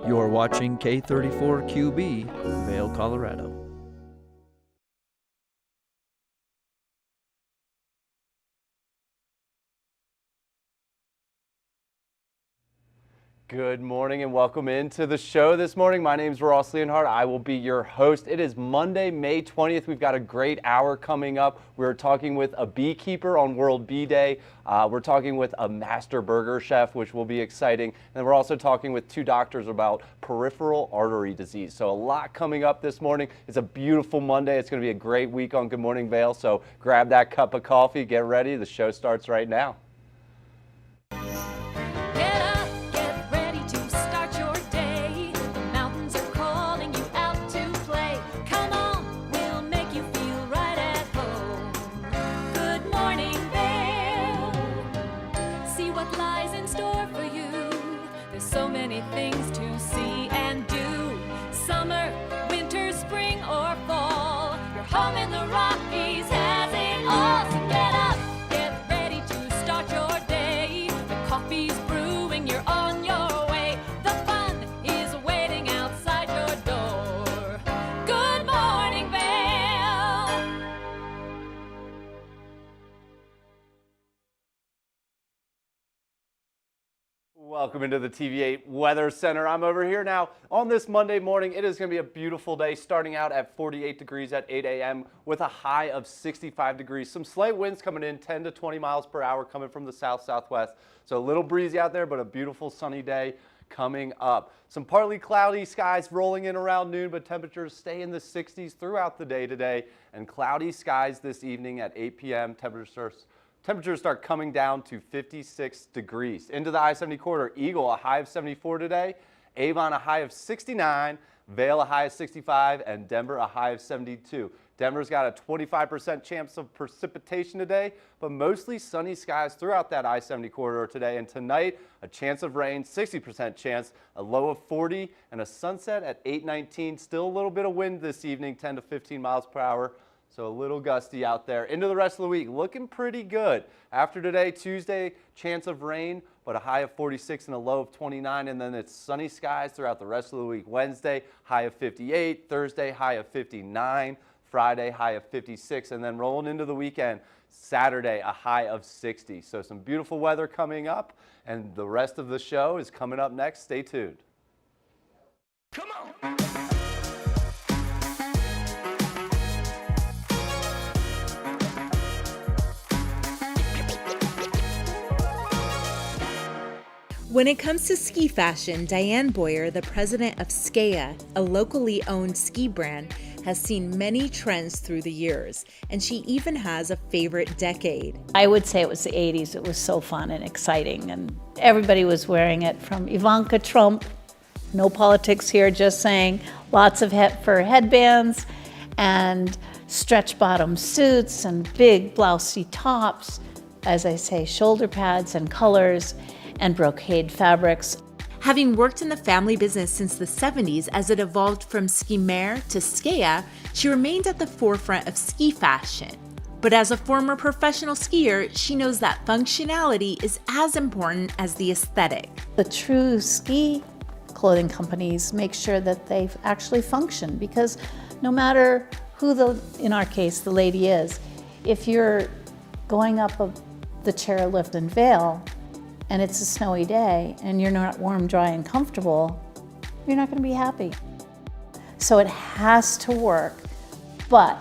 You're watching K34QB, Vail, Colorado. Good morning and welcome into the show this morning. My name is Ross Leonhardt. I will be your host. It is Monday, May 20th. We've got a great hour coming up. We're talking with a beekeeper on World Bee Day. We're talking with a master burger chef, which will be exciting. And we're also talking with two doctors about peripheral artery disease. So a lot coming up this morning. It's a beautiful Monday. It's going to be a great week on Good Morning Vail. So grab that cup of coffee, get ready. The show starts right now. Things to see and do. Summer, winter, spring, or fall. Your home in the Rockies has it all. So get up, get ready to start your day. The coffee's brewing, you're on your way. The fun is waiting outside your door. Good morning, Vail. Welcome into the TV8 Weather Center. I'm over here now on this Monday morning. It is going to be a beautiful day starting out at 48 degrees at 8 a.m. with a high of 65 degrees. Some slight winds coming in 10 to 20 miles per hour coming from the south-southwest. So a little breezy out there, but a beautiful sunny day coming up. Some partly cloudy skies rolling in around noon, but temperatures stay in the 60s throughout the day today. And cloudy skies this evening at 8 p.m. Temperatures start coming down to 56 degrees. Into the I-70 corridor, Eagle a high of 74 today, Avon a high of 69, Vail a high of 65, and Denver a high of 72. Denver's got a 25% chance of precipitation today, but mostly sunny skies throughout that I-70 corridor today. And tonight, a chance of rain, 60% chance, a low of 40, and a sunset at 8:19. Still a little bit of wind this evening, 10 to 15 miles per hour. So a little gusty out there. Into the rest of the week, looking pretty good. After today, Tuesday, chance of rain, but a high of 46 and a low of 29. And then it's sunny skies throughout the rest of the week. Wednesday, high of 58. Thursday, high of 59. Friday, high of 56. And then rolling into the weekend, Saturday, a high of 60. So some beautiful weather coming up. And the rest of the show is coming up next. Stay tuned. Come on. When it comes to ski fashion, Diane Boyer, the president of Skea, a locally owned ski brand, has seen many trends through the years, and she even has a favorite decade. I would say it was the 80s. It was so fun and exciting, and everybody was wearing it, from Ivanka Trump, no politics here, just saying, lots of fur headbands and stretch bottom suits and big blousey tops, as I say, shoulder pads and colors and brocade fabrics. Having worked in the family business since the 70s as it evolved from ski mare to Skea, she remained at the forefront of ski fashion. But as a former professional skier, she knows that functionality is as important as the aesthetic. The true ski clothing companies make sure that they actually function, because no matter who in our case, the lady is, if you're going up the chairlift in Vail, and it's a snowy day, and you're not warm, dry, and comfortable, you're not gonna be happy. So it has to work, but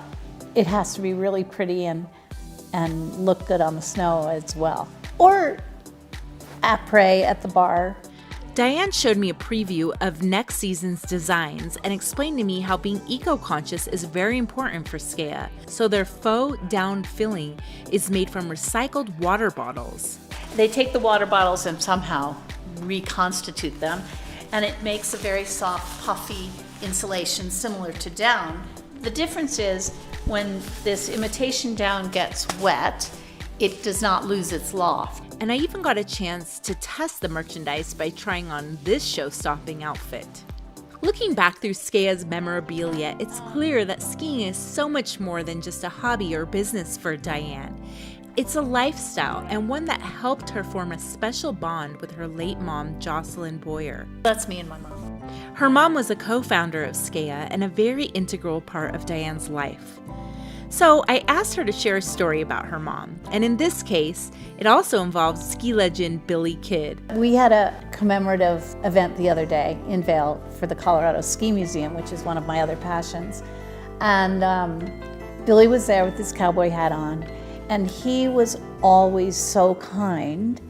it has to be really pretty and look good on the snow as well. Or après at the bar. Diane showed me a preview of next season's designs and explained to me how being eco-conscious is very important for Skea. So their faux down filling is made from recycled water bottles. They take the water bottles and somehow reconstitute them, and it makes a very soft, puffy insulation similar to down. The difference is when this imitation down gets wet, it does not lose its loft. And I even got a chance to test the merchandise by trying on this show-stopping outfit. Looking back through Skea's memorabilia, it's clear that skiing is so much more than just a hobby or business for Diane. It's a lifestyle, and one that helped her form a special bond with her late mom, Jocelyn Boyer. That's me and my mom. Her mom was a co-founder of SKEA and a very integral part of Diane's life. So I asked her to share a story about her mom, and in this case, it also involves ski legend Billy Kidd. We had a commemorative event the other day in Vail for the Colorado Ski Museum, which is one of my other passions. And Billy was there with his cowboy hat on, and he was always so kind.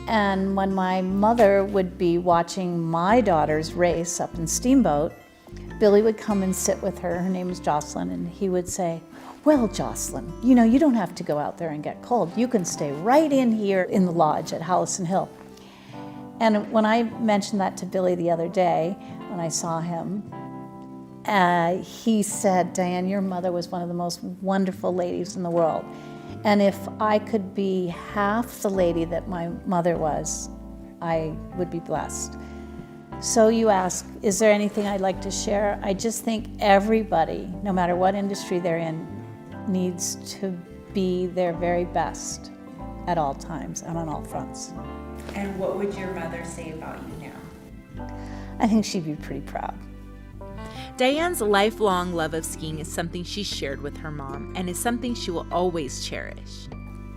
And when my mother would be watching my daughter's race up in Steamboat, Billy would come and sit with her. Her name was Jocelyn, and he would say, "Well, Jocelyn, you know, you don't have to go out there and get cold. You can stay right in here in the lodge at Howison Hill." And when I mentioned that to Billy the other day, when I saw him, he said, "Diane, your mother was one of the most wonderful ladies in the world. And if I could be half the lady that my mother was, I would be blessed." So you ask, is there anything I'd like to share? I just think everybody, no matter what industry they're in, needs to be their very best at all times and on all fronts. And what would your mother say about you now? I think she'd be pretty proud. Diane's lifelong love of skiing is something she shared with her mom and is something she will always cherish.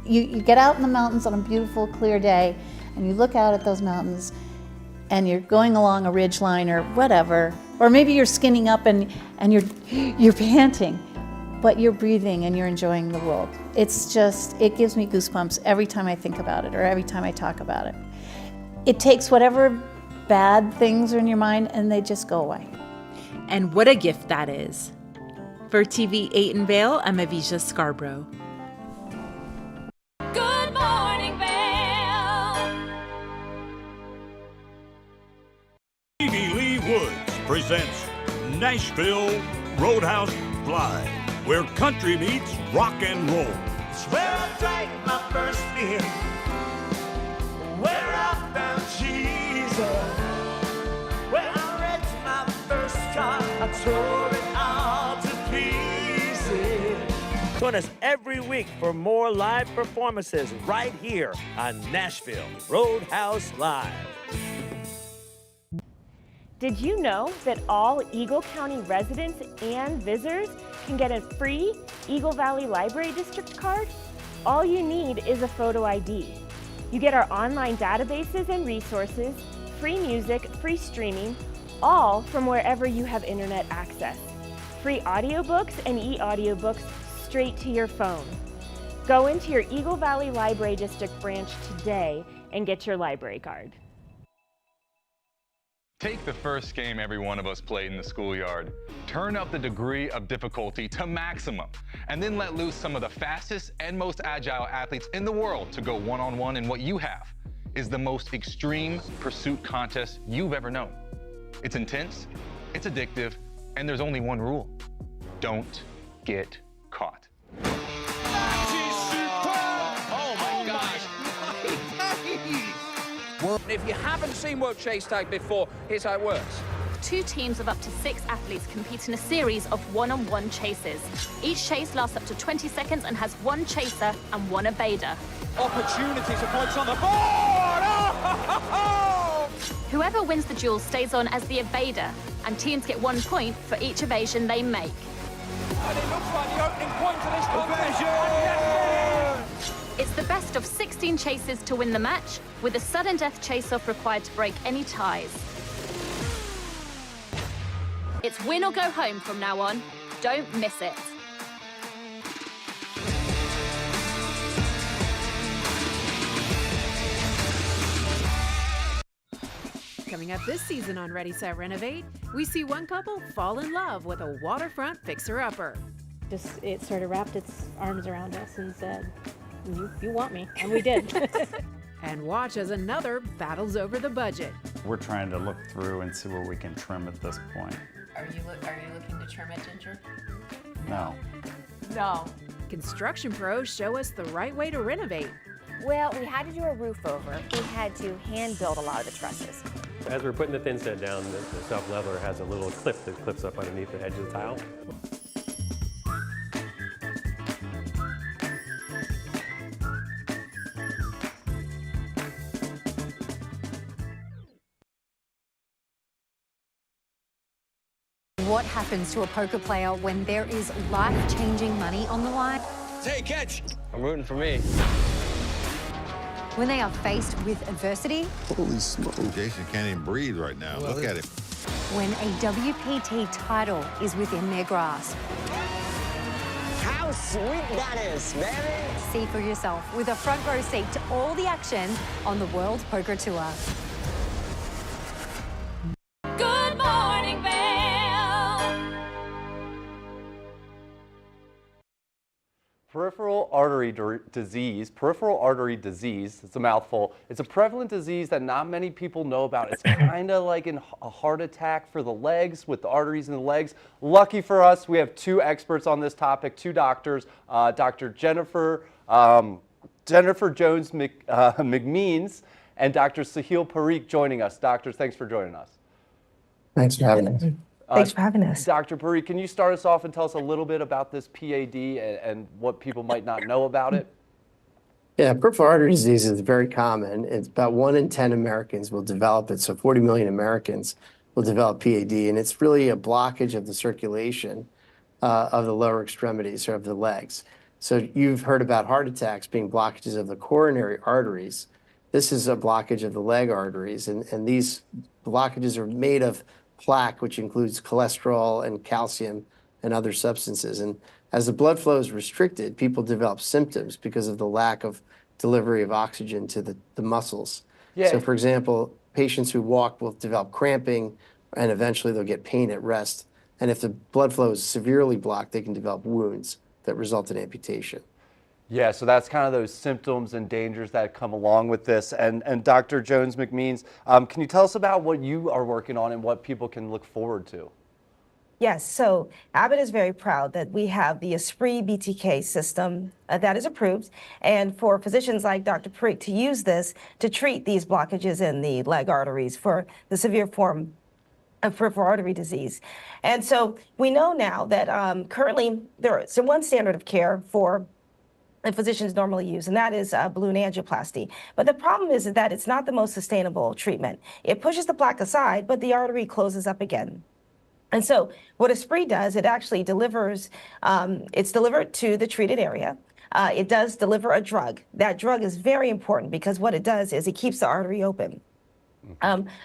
You get out in the mountains on a beautiful, clear day, and you look out at those mountains, and you're going along a ridge line or whatever, or maybe you're skinning up and you're panting, but you're breathing and you're enjoying the world. It's just, it gives me goosebumps every time I think about it or every time I talk about it. It takes whatever bad things are in your mind and they just go away. And what a gift that is. For TV8 in Vail, I'm Avisha Scarborough. Good morning, Vail. Stevie Lee Woods presents Nashville Roadhouse Live, where country meets rock and roll. It's where I drank my first beer, where I found Jesus, where I wrecked my first car, I tore it all to pieces. Join us every week for more live performances right here on Nashville Roadhouse Live. Did you know that all Eagle County residents and visitors can get a free Eagle Valley Library District card? All you need is a photo ID. You get our online databases and resources, free music, free streaming, all from wherever you have internet access. Free audiobooks and e-audiobooks straight to your phone. Go into your Eagle Valley Library District branch today and get your library card. Take the first game every one of us played in the schoolyard. Turn up the degree of difficulty to maximum, and then let loose some of the fastest and most agile athletes in the world to go one-on-one in what you have is the most extreme pursuit contest you've ever known. It's intense, it's addictive, and there's only one rule. Don't get caught. If you haven't seen World Chase Tag before, here's how it works. 2 teams of up to 6 athletes compete in a series of one-on-one chases. Each chase lasts up to 20 seconds and has 1 chaser and 1 evader. Opportunities for points on the board! Oh! Whoever wins the duel stays on as the evader, and teams get 1 point for each evasion they make. And it looks like the opening point for this contest. It's the best of 16 chases to win the match, with a sudden death chase-off required to break any ties. It's win or go home from now on. Don't miss it. Coming up this season on Ready, Set, Renovate, we see one couple fall in love with a waterfront fixer-upper. It sort of wrapped its arms around us and said, you want me, and we did. And watch as another battles over the budget. We're trying to look through and see where we can trim at this point. Are you looking to trim it, Ginger? No. No. Construction pros show us the right way to renovate. Well, we had to do a roof over. We had to hand build a lot of the trusses. As we're putting the thin set down, the self-leveler has a little clip that clips up underneath the edge of the tile. what happens to a poker player when there is life-changing money on the line. Hey, catch! I'm rooting for me. When they are faced with adversity. Holy smoke. Jason can't even breathe right now. Look at him. When a WPT title is within their grasp. How sweet that is, baby! See for yourself with a front row seat to all the action on the World Poker Tour. Good morning, Vail. Peripheral artery disease, it's a mouthful. It's a prevalent disease that not many people know about. It's kind of like a heart attack for the legs, with the arteries in the legs. Lucky for us, we have two experts on this topic, two doctors, Dr. Jennifer Jones McMeans and Dr. Sahil Parikh joining us. Doctors, thanks for joining us. Thanks for having us. Thanks for having us. Dr. Parikh, can you start us off and tell us a little bit about this PAD and what people might not know about it? Yeah, peripheral artery disease is very common. It's about 1 in 10 Americans will develop it. So 40 million Americans will develop PAD. And it's really a blockage of the circulation of the lower extremities or of the legs. So you've heard about heart attacks being blockages of the coronary arteries. This is a blockage of the leg arteries. And these blockages are made of plaque, which includes cholesterol and calcium and other substances. And as the blood flow is restricted, people develop symptoms because of the lack of delivery of oxygen to the muscles. Yeah. So for example, patients who walk will develop cramping and eventually they'll get pain at rest. And if the blood flow is severely blocked, they can develop wounds that result in amputation. Yeah, so that's kind of those symptoms and dangers that come along with this. And Dr. Jones McMeans, can you tell us about what you are working on and what people can look forward to? Yes, so Abbott is very proud that we have the Esprit BTK system that is approved, and for physicians like Dr. Parikh to use this to treat these blockages in the leg arteries for the severe form of peripheral artery disease. And so we know now that currently there is one standard of care for that physicians normally use, and that is balloon angioplasty. But the problem is that it's not the most sustainable treatment. It pushes the plaque aside, but the artery closes up again. And so what Esprit does, it actually delivers, it's delivered to the treated area. It does deliver a drug. That drug is very important because what it does is it keeps the artery open.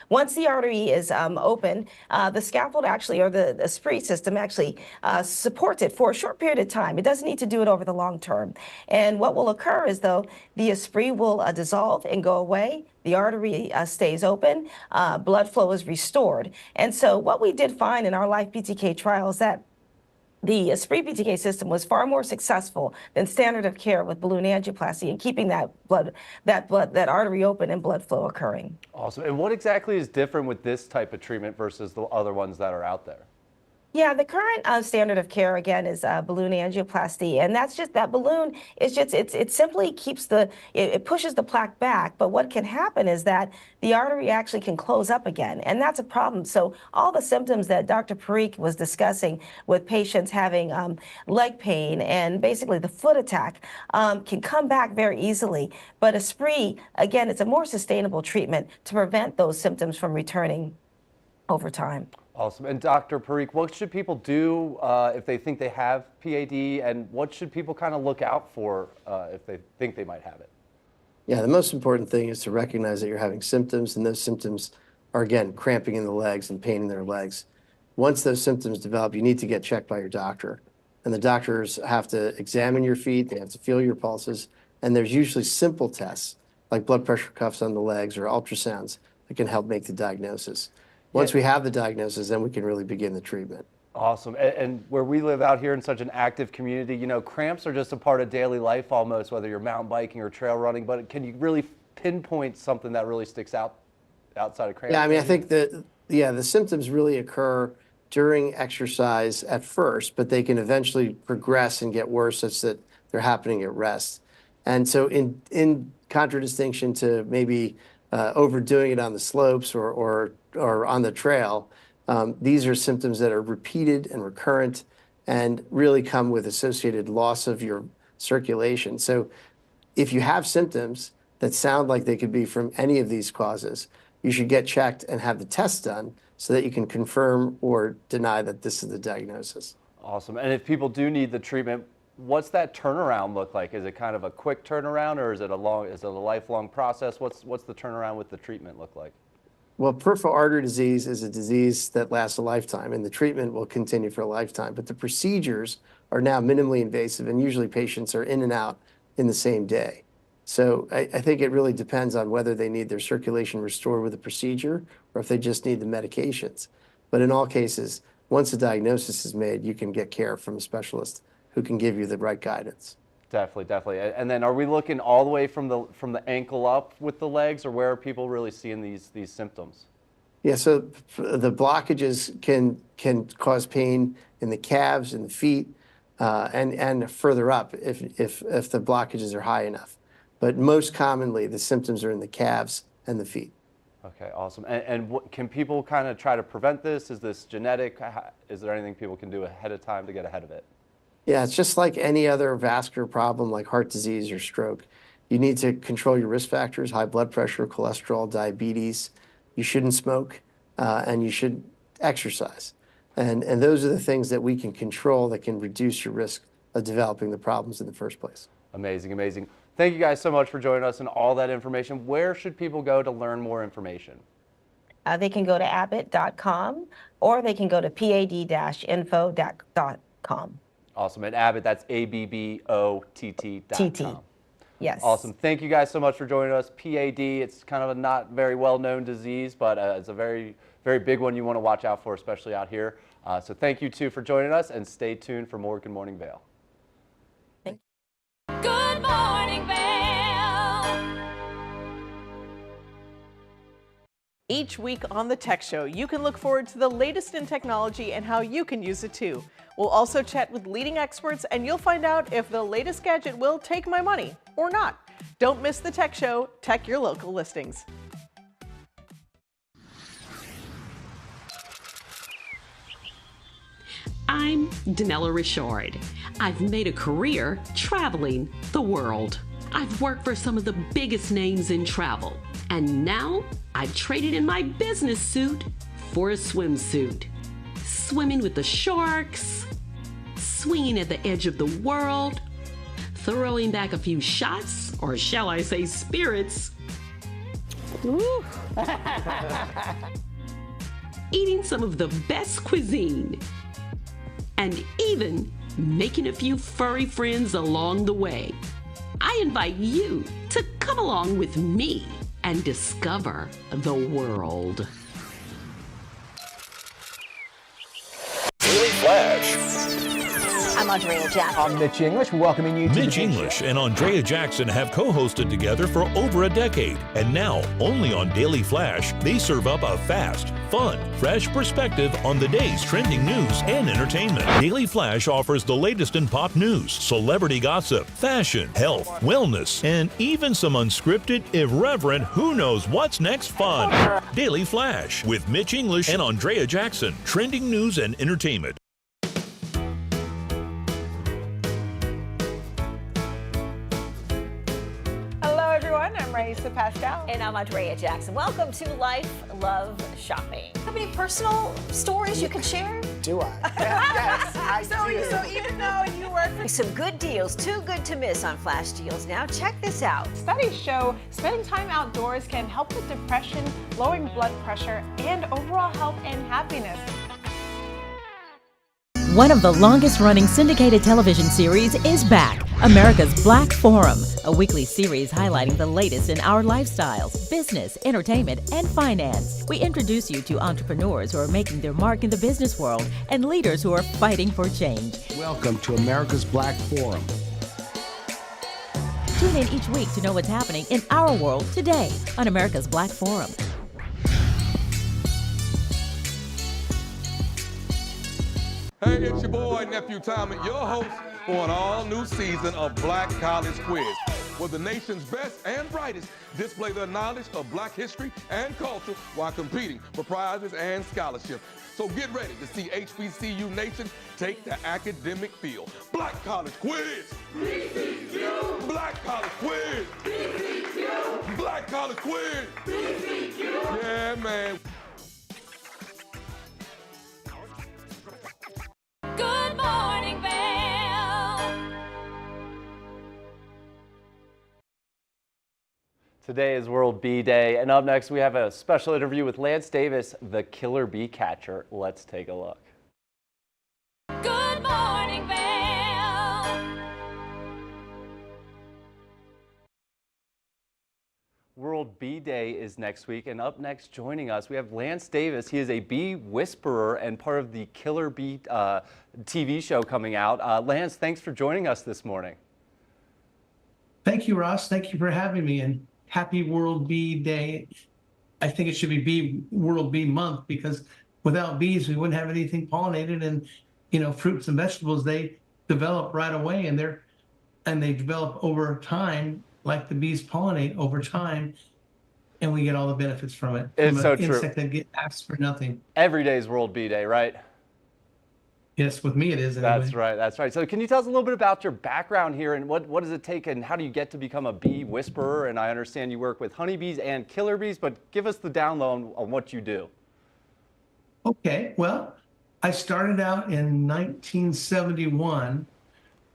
Once the artery is open, the scaffold actually, or the Esprit system actually supports it for a short period of time. It doesn't need to do it over the long term. And what will occur is, though, the Esprit will dissolve and go away. The artery stays open. Blood flow is restored. And so what we did find in our Life BTK trial is that the Esprit BTK system was far more successful than standard of care with balloon angioplasty in keeping that artery open and blood flow occurring. Awesome. And what exactly is different with this type of treatment versus the other ones that are out there? Yeah, the current standard of care, again, is balloon angioplasty. And that's just, that balloon, it's just, it simply keeps it pushes the plaque back. But what can happen is that the artery actually can close up again. And that's a problem. So all the symptoms that Dr. Parikh was discussing with patients having leg pain and basically the foot attack can come back very easily. But Esprit, again, it's a more sustainable treatment to prevent those symptoms from returning over time. Awesome. And Dr. Parikh, what should people do if they think they have PAD, and what should people kind of look out for if they think they might have it? Yeah, the most important thing is to recognize that you're having symptoms, and those symptoms are, again, cramping in the legs and pain in their legs. Once those symptoms develop, you need to get checked by your doctor. And the doctors have to examine your feet, they have to feel your pulses, and there's usually simple tests like blood pressure cuffs on the legs or ultrasounds that can help make the diagnosis. Once we have the diagnosis, then we can really begin the treatment. Awesome. And where we live out here in such an active community, you know, cramps are just a part of daily life almost, whether you're mountain biking or trail running, but can you really pinpoint something that really sticks out outside of cramps? Yeah, I mean, I think that, the symptoms really occur during exercise at first, but they can eventually progress and get worse such that they're happening at rest. And so in contradistinction to maybe overdoing it on the slopes or on the trail, these are symptoms that are repeated and recurrent and really come with associated loss of your circulation. So if you have symptoms that sound like they could be from any of these causes, you should get checked and have the test done so that you can confirm or deny that this is the diagnosis. Awesome. And if people do need the treatment, what's that turnaround look like? Is it kind of a quick turnaround, or is it a lifelong process? What's the turnaround with the treatment look like? Well, peripheral artery disease is a disease that lasts a lifetime, and the treatment will continue for a lifetime. But the procedures are now minimally invasive, and usually patients are in and out in the same day. So I think it really depends on whether they need their circulation restored with a procedure or if they just need the medications. But in all cases, once a diagnosis is made, you can get care from a specialist who can give you the right guidance. Definitely. And then are we looking all the way from the ankle up with the legs, or where are people really seeing these symptoms? Yeah, so the blockages can cause pain in the calves and the feet and further up if the blockages are high enough. But most commonly, the symptoms are in the calves and the feet. Okay, awesome. And can people kind of try to prevent this? Is this genetic? Is there anything people can do ahead of time to get ahead of it? Yeah, it's just like any other vascular problem like heart disease or stroke. You need to control your risk factors, high blood pressure, cholesterol, diabetes. You shouldn't smoke, and you should exercise. And those are the things that we can control that can reduce your risk of developing the problems in the first place. Amazing. Thank you guys so much for joining us and all that information. Where should people go to learn more information? They can go to abbott.com or they can go to pad-info.com. Awesome. At Abbott, that's ABBOTT.com. Yes. Awesome. Thank you guys so much for joining us. PAD, it's kind of a not very well-known disease, but it's a very, very big one you want to watch out for, especially out here. So thank you, too, for joining us, and stay tuned for more Good Morning Vail. Good morning, Vail. Each week on The Tech Show, you can look forward to the latest in technology and how you can use it too. We'll also chat with leading experts, and you'll find out if the latest gadget will take my money or not. Don't miss The Tech Show. Tech your local listings. I'm Danella Richard. I've made a career traveling the world. I've worked for some of the biggest names in travel, and now I've traded in my business suit for a swimsuit. Swimming with the sharks, swinging at the edge of the world, throwing back a few shots, or shall I say spirits. Eating some of the best cuisine, and even making a few furry friends along the way. I invite you to come along with me and discover the world. Daily Flash. I'm Andrea Jackson. I'm Mitch English, welcoming you to Mitch English and Andrea Jackson have co-hosted together for over a decade. And now, only on Daily Flash, they serve up a fast, fun, fresh perspective on the day's trending news and entertainment. Daily Flash offers the latest in pop news, celebrity gossip, fashion, health, wellness, and even some unscripted, irreverent, who knows what's next fun. Daily Flash with Mitch English and Andrea Jackson. Trending news and entertainment. I'm Raisa Pascal. And I'm Andrea Jackson. Welcome to Life, Love, Shopping. Have any personal stories you can share? Do I? Yes, I do. So even though you work for some good deals, too good to miss on Flash Deals now. Check this out. Studies show spending time outdoors can help with depression, lowering blood pressure, and overall health and happiness. One of the longest-running syndicated television series is back, America's Black Forum, a weekly series highlighting the latest in our lifestyles, business, entertainment, and finance. We introduce you to entrepreneurs who are making their mark in the business world and leaders who are fighting for change. Welcome to America's Black Forum. Tune in each week to know what's happening in our world today on America's Black Forum. Hey, it's your boy, Nephew Tommy, your host for an all-new season of Black College Quiz, where the nation's best and brightest display their knowledge of Black history and culture while competing for prizes and scholarships. So get ready to see HBCU Nation take the academic field. Black College Quiz! BCQ! Black College Quiz! BCQ! Black College Quiz! BCQ! Yeah, man. Good morning, Vail. Today is World Bee Day, and up next we have a special interview with Lance Davis, the killer bee catcher. Let's take a look. Good morning, Vail. World Bee Day is next week, and up next joining us, we have Lance Davis. He is a bee whisperer and part of the Killer Bee TV show coming out. Lance, thanks for joining us this morning. Thank you, Ross. Thank you for having me, and happy World Bee Day. I think it should be World Bee Month, because without bees, we wouldn't have anything pollinated, and fruits and vegetables, they develop right away, and they develop over time, like the bees pollinate over time, and we get all the benefits from it. It's from so an true. insect that asks for nothing. Every day is World Bee Day, right? Yes, with me it is anyway. That's right, that's right. So can you tell us a little bit about your background here, and what does it take, and how do you get to become a bee whisperer? And I understand you work with honeybees and killer bees, but give us the down low on what you do. Okay, well, I started out in 1971.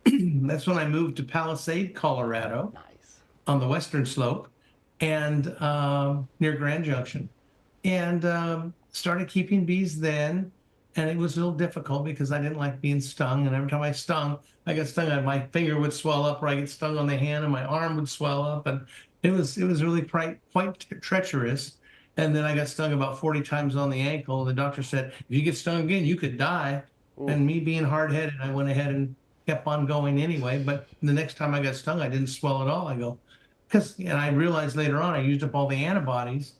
That's when I moved to Palisade, Colorado. Nice. On the western slope, and near Grand Junction, and started keeping bees then. And it was a little difficult because I didn't like being stung, and every time I got stung, my finger would swell up, or I get stung on the hand, and my arm would swell up, and it was really quite treacherous. And then I got stung about 40 times on the ankle. The doctor said, if you get stung again, you could die. Ooh. And me being hard-headed, I went ahead and kept on going anyway. But the next time I got stung, I didn't swell at all. And I realized later on I used up all the antibodies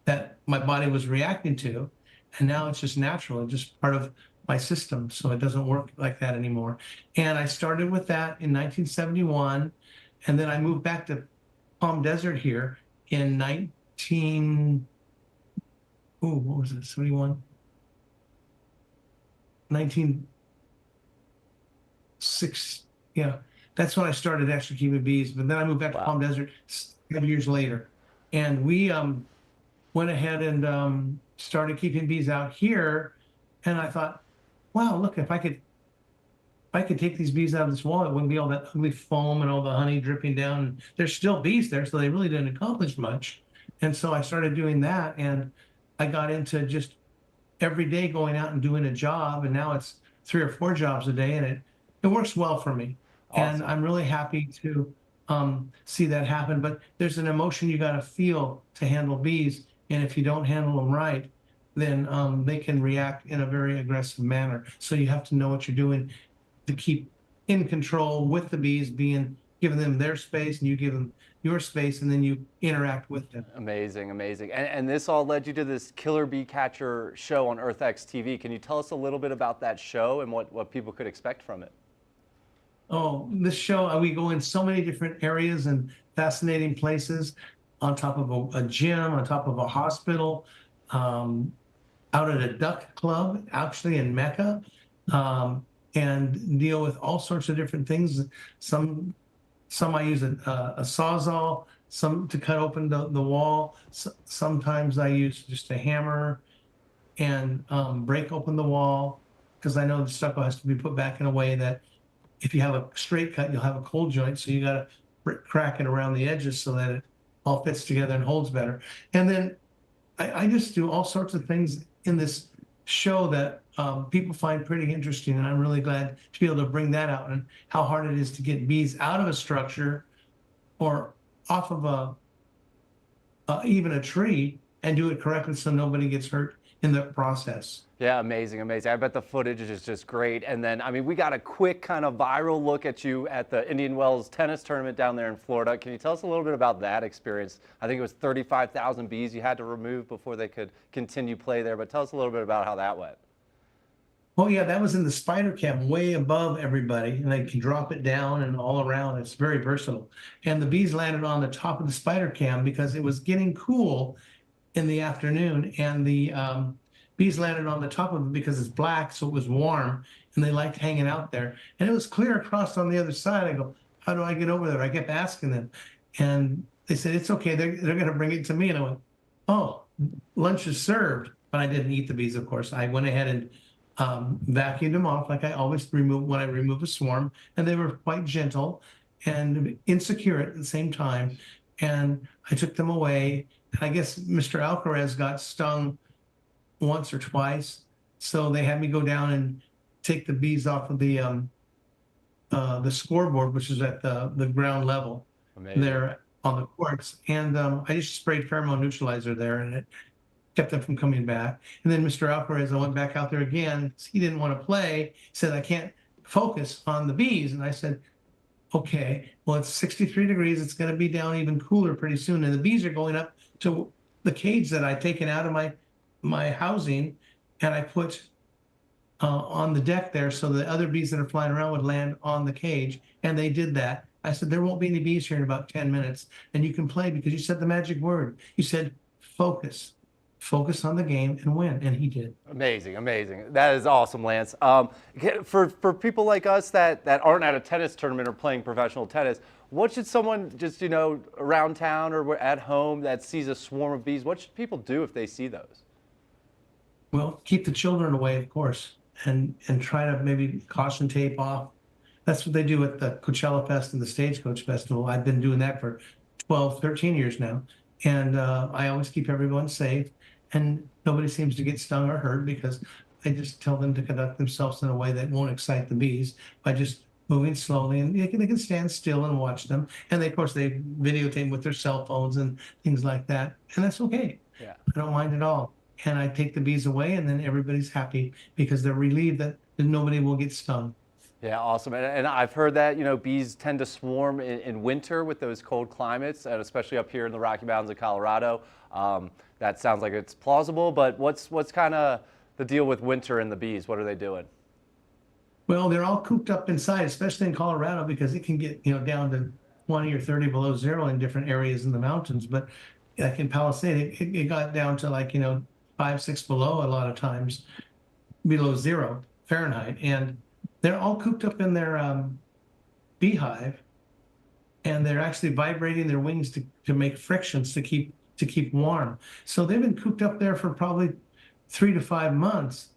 that my body was reacting to, and now it's just natural and just part of my system, so it doesn't work like that anymore. And I started with that in 1971, and then I moved back to Palm Desert here in 71? 1906, yeah. That's when I started actually keeping bees, but then I moved back to Palm Desert 7 years later. And we went ahead and started keeping bees out here. And I thought, wow, look, if I could take these bees out of this wall, it wouldn't be all that ugly foam and all the honey dripping down. And there's still bees there, so they really didn't accomplish much. And so I started doing that, and I got into just every day going out and doing a job, and now it's 3 or 4 jobs a day, and it works well for me. Awesome. And I'm really happy to see that happen. But there's an emotion you got to feel to handle bees, and if you don't handle them right, then they can react in a very aggressive manner. So you have to know what you're doing to keep in control with the bees, giving them their space, and you give them your space, and then you interact with them. Amazing, amazing. And this all led you to this Killer Bee Catcher show on EarthX TV. Can you tell us a little bit about that show and what people could expect from it? Oh, this show, we go in so many different areas and fascinating places, on top of a gym, on top of a hospital, out at a duck club, actually in Mecca, and deal with all sorts of different things. Some I use a Sawzall, some to cut open the wall. Sometimes I use just a hammer and break open the wall, because I know the stucco has to be put back in a way that if you have a straight cut, you'll have a cold joint. So you got to crack it around the edges so that it all fits together and holds better. And then I just do all sorts of things in this show that people find pretty interesting, and I'm really glad to be able to bring that out, and how hard it is to get bees out of a structure or off of even a tree, and do it correctly so nobody gets hurt in the process. Yeah, amazing, amazing. I bet the footage is just great. And then, I mean, we got a quick kind of viral look at you at the Indian Wells tennis tournament down there in Florida. Can you tell us a little bit about that experience? I think it was 35,000 bees you had to remove before they could continue play there, but tell us a little bit about how that went. Oh yeah, that was in the spider cam, way above everybody, and they can drop it down and all around. It's very versatile. And the bees landed on the top of the spider cam because it was getting cool in the afternoon, and the bees landed on the top of it because it's black, so it was warm, and they liked hanging out there. And it was clear across on the other side. I go, how do I get over there? I kept asking them, and they said, it's okay, they're going to bring it to me. And I went, oh, lunch is served, but I didn't eat the bees, of course. I went ahead and vacuumed them off like I always remove when I remove a swarm, and they were quite gentle and insecure at the same time. And I took them away. And I guess Mr. Alcaraz got stung once or twice, so they had me go down and take the bees off of the scoreboard, which is at the ground level. Amazing. There on the courts, and I just sprayed pheromone neutralizer there, and it kept them from coming back. And then Mr. Alcaraz, I went back out there again. He didn't want to play. He said, I can't focus on the bees. And I said, okay, well, it's 63 degrees. It's going to be down even cooler pretty soon. And the bees are going up to the cage that I'd taken out of my housing, and I put on the deck there so the other bees that are flying around would land on the cage. And they did that. I said, there won't be any bees here in about 10 minutes. And you can play because you said the magic word. You said, focus. Focus on the game and win, and he did. Amazing, amazing. That is awesome, Lance. For people like us that aren't at a tennis tournament or playing professional tennis, what should someone just, around town or at home that sees a swarm of bees, what should people do if they see those? Well, keep the children away, of course, and try to maybe caution tape off. That's what they do at the Coachella Fest and the Stagecoach Festival. I've been doing that for 12, 13 years now. And I always keep everyone safe. And nobody seems to get stung or hurt because I just tell them to conduct themselves in a way that won't excite the bees by just moving slowly, and they can stand still and watch them. And of course, they videotape with their cell phones and things like that, and that's okay. Yeah. I don't mind at all. And I take the bees away, and then everybody's happy because they're relieved that nobody will get stung. Yeah, awesome. And I've heard that, bees tend to swarm in winter with those cold climates, and especially up here in the Rocky Mountains of Colorado. That sounds like it's plausible, but what's kind of the deal with winter and the bees? What are they doing? Well, they're all cooped up inside, especially in Colorado, because it can get down to 20 or 30 below zero in different areas in the mountains. But like in Palisade, it got down to 5, 6 below a lot of times, below 0 Fahrenheit, and they're all cooped up in their beehive, and they're actually vibrating their wings to make frictions to keep warm. So they've been cooped up there for probably 3 to 5 months,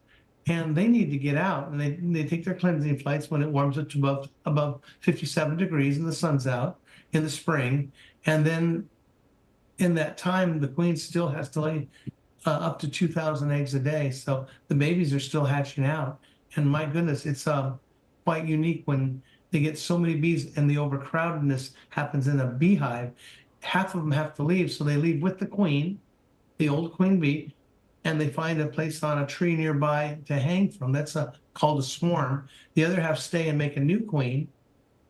and they need to get out. And they take their cleansing flights when it warms up to above 57 degrees and the sun's out in the spring. And then in that time, the queen still has to lay up to 2,000 eggs a day. So the babies are still hatching out. And my goodness, it's quite unique when they get so many bees and the overcrowdedness happens in a beehive. Half of them have to leave, so they leave with the queen, the old queen bee, and they find a place on a tree nearby to hang from. That's called a swarm. The other half stay and make a new queen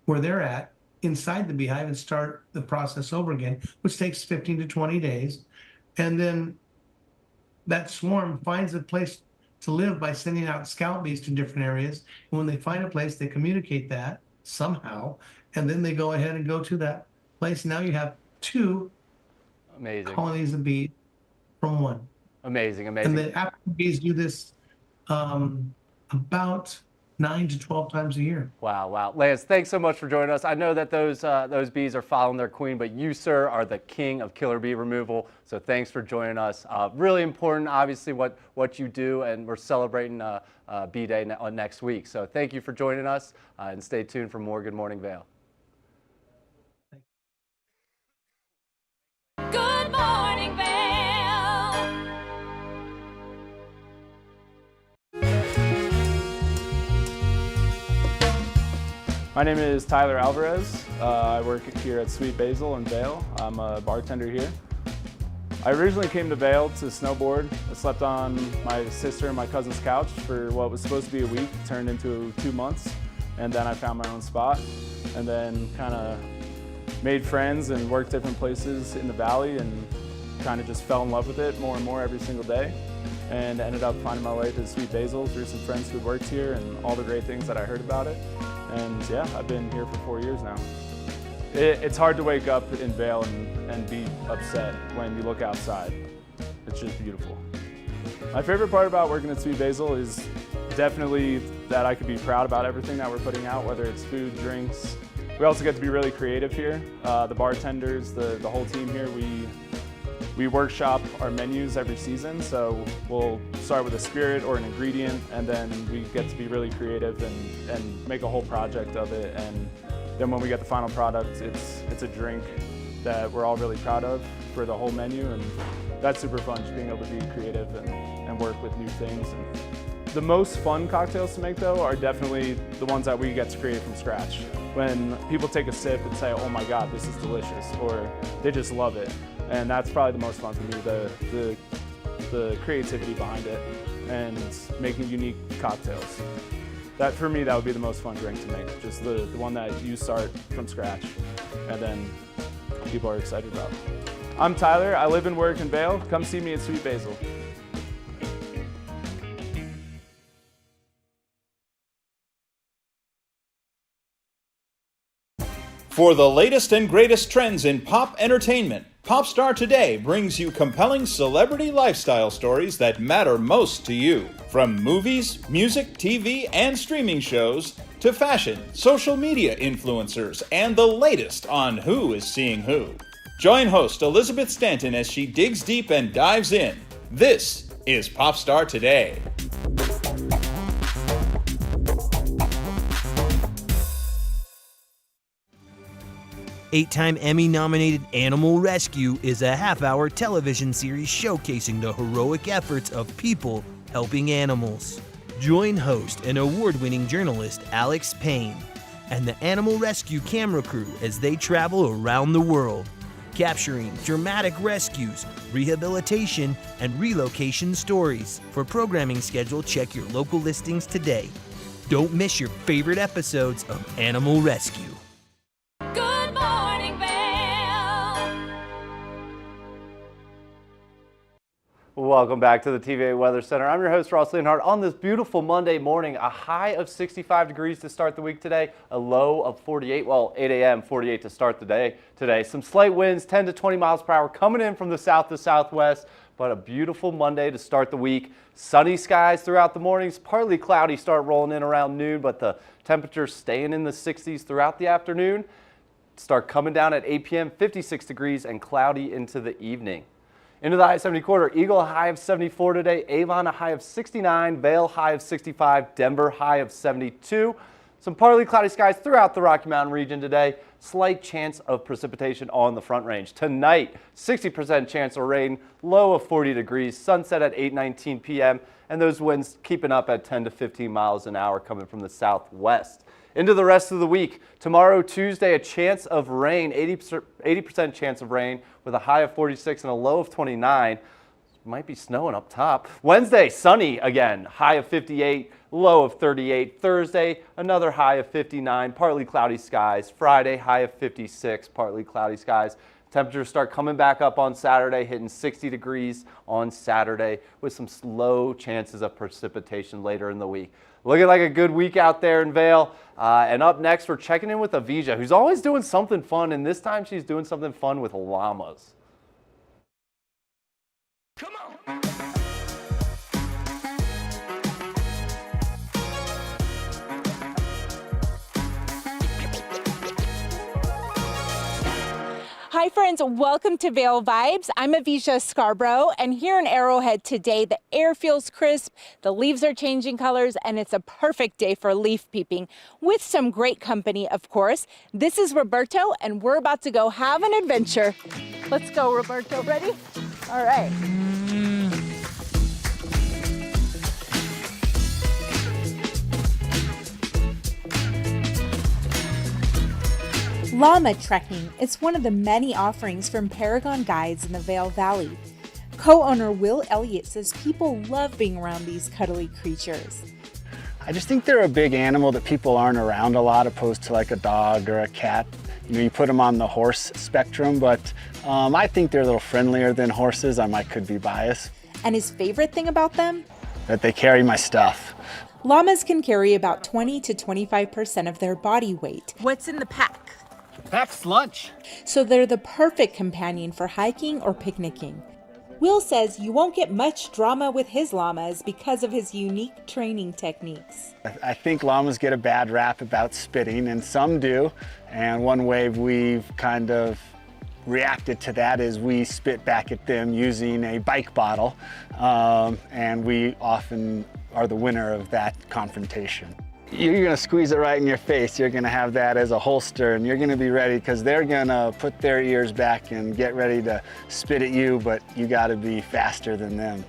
where they're at inside the beehive and start the process over again, which takes 15 to 20 days. And then that swarm finds a place to live by sending out scout bees to different areas. And when they find a place, they communicate that somehow, and then they go ahead and go to that place. Now you have 2 Amazing colonies of bees from 1. Amazing. And the African bees do this about 9 to 12 times a year. Wow. Lance, thanks so much for joining us. I know that those bees are following their queen, but you, sir, are the king of killer bee removal. So thanks for joining us. Really important, obviously, what you do, and we're celebrating Bee Day next week. So thank you for joining us, and stay tuned for more Good Morning Vail. Good morning, Vail. My name is Tyler Alvarez. I work here at Sweet Basil in Vail. I'm a bartender here. I originally came to Vail to snowboard. I slept on my sister and my cousin's couch for what was supposed to be a week, turned into 2 months, and then I found my own spot, and then kind of made friends and worked different places in the valley, and kind of just fell in love with it more and more every single day, and ended up finding my way to Sweet Basil through some friends who worked here and all the great things that I heard about it. And yeah, I've been here for 4 years now. It's hard to wake up in Vail and be upset when you look outside. It's just beautiful. My favorite part about working at Sweet Basil is definitely that I could be proud about everything that we're putting out, whether it's food, drinks. We also get to be really creative here. The bartenders, the whole team here, We workshop our menus every season, so we'll start with a spirit or an ingredient, and then we get to be really creative and make a whole project of it. And then when we get the final product, it's a drink that we're all really proud of for the whole menu, and that's super fun, just being able to be creative and work with new things. And the most fun cocktails to make, though, are definitely the ones that we get to create from scratch. When people take a sip and say, oh my God, this is delicious, or they just love it. And that's probably the most fun for me, the creativity behind it and making unique cocktails. That, for me, that would be the most fun drink to make, just the one that you start from scratch and then people are excited about. I'm Tyler, I live and work in Vail. Come see me at Sweet Basil. For the latest and greatest trends in pop entertainment, Popstar Today brings you compelling celebrity lifestyle stories that matter most to you. From movies, music, TV, and streaming shows, to fashion, social media influencers, and the latest on who is seeing who. Join host Elizabeth Stanton as she digs deep and dives in. This is Popstar Today. Eight-time Emmy-nominated Animal Rescue is a half-hour television series showcasing the heroic efforts of people helping animals. Join host and award-winning journalist Alex Payne and the Animal Rescue camera crew as they travel around the world, capturing dramatic rescues, rehabilitation, and relocation stories. For programming schedule, check your local listings today. Don't miss your favorite episodes of Animal Rescue. Good morning, Vail. Welcome back to the TVA Weather Center. I'm your host, Ross Leonhardt. On this beautiful Monday morning, a high of 65 degrees to start the week today, a low of 48, well, 8 a.m., 48 to start the day today. Some slight winds, 10 to 20 miles per hour coming in from the south to southwest, but a beautiful Monday to start the week. Sunny skies throughout the mornings, partly cloudy start rolling in around noon, but the temperatures staying in the 60s throughout the afternoon. Start coming down at 8 p.m., 56 degrees and cloudy into the evening. Into the high 70 quarter, Eagle a high of 74 today, Avon a high of 69, Vail high of 65, Denver high of 72. Some partly cloudy skies throughout the Rocky Mountain region today. Slight chance of precipitation on the Front Range. Tonight, 60% chance of rain, low of 40 degrees, sunset at 8:19 p.m. and those winds keeping up at 10 to 15 miles an hour coming from the southwest. Into the rest of the week, tomorrow, Tuesday, a chance of rain, 80% chance of rain with a high of 46 and a low of 29. Might be snowing up top. Wednesday, sunny again, high of 58, low of 38. Thursday, another high of 59, partly cloudy skies. Friday, high of 56, partly cloudy skies. Temperatures start coming back up on Saturday, hitting 60 degrees on Saturday with some low chances of precipitation later in the week. Looking like a good week out there in Vail. And up next, we're checking in with Avija, who's always doing something fun, and this time she's doing something fun with llamas. Come on. Hi friends, welcome to Vail Vibes. I'm Avija Scarborough, and here in Arrowhead today, the air feels crisp, the leaves are changing colors, and it's a perfect day for leaf peeping with some great company, of course. This is Roberto, and we're about to go have an adventure. Let's go, Roberto. Ready? All right. Llama trekking is one of the many offerings from Paragon Guides in the Vail Valley. Co-owner Will Elliott says people love being around these cuddly creatures. I just think they're a big animal that people aren't around a lot, opposed to like a dog or a cat. You know, you put them on the horse spectrum, but I think they're a little friendlier than horses. I could be biased. And his favorite thing about them? That they carry my stuff. Llamas can carry about 20 to 25% of their body weight. What's in the pack? Pack's lunch. So they're the perfect companion for hiking or picnicking. Will says you won't get much drama with his llamas because of his unique training techniques. I think llamas get a bad rap about spitting, and some do. And one way we've kind of reacted to that is we spit back at them using a bike bottle, and we often are the winner of that confrontation. You're gonna squeeze it right in your face. You're gonna have that as a holster, and you're gonna be ready because they're gonna put their ears back and get ready to spit at you, but you gotta be faster than them.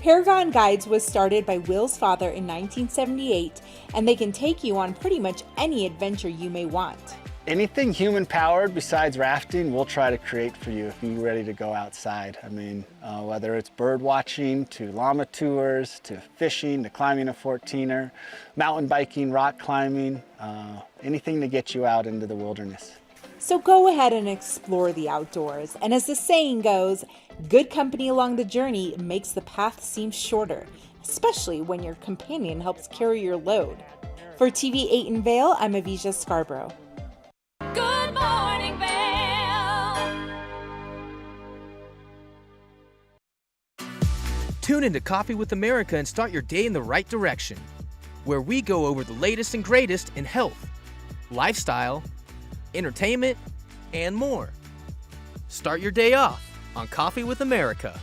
Paragon Guides was started by Will's father in 1978, and they can take you on pretty much any adventure you may want. Anything human-powered besides rafting, we'll try to create for you if you're ready to go outside. I mean, whether it's bird watching, to llama tours, to fishing, to climbing a 14er, mountain biking, rock climbing, anything to get you out into the wilderness. So go ahead and explore the outdoors. And as the saying goes, good company along the journey makes the path seem shorter, especially when your companion helps carry your load. For TV8 in Vail, I'm Avisha Scarborough. Good morning, Vail. Tune into Coffee with America and start your day in the right direction, where we go over the latest and greatest in health, lifestyle, entertainment, and more. Start your day off on Coffee with America.